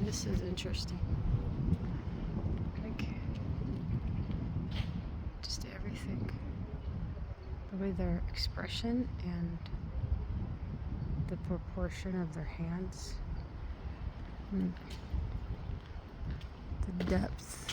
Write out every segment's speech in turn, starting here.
This is interesting. Like, just everything. The way their expression and the proportion of their hands. And the depth.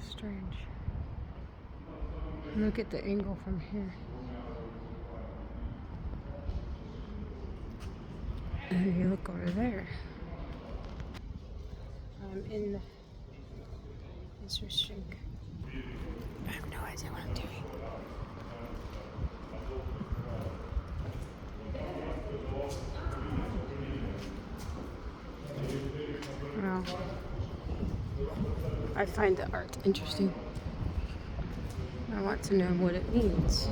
Strange. Look at the angle from here. And you look over there. I'm in the interesting. I have no idea what I'm doing. Well, I find the art interesting. I want to know what it means.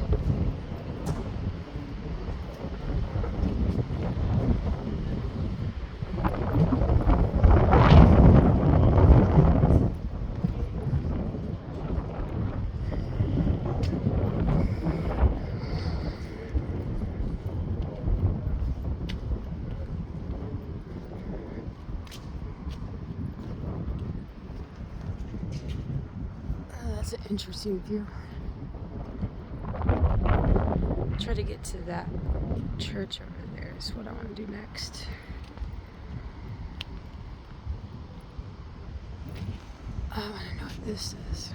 That's an interesting view. Try to get to that church over there is what I want to do next. I want to know what this is.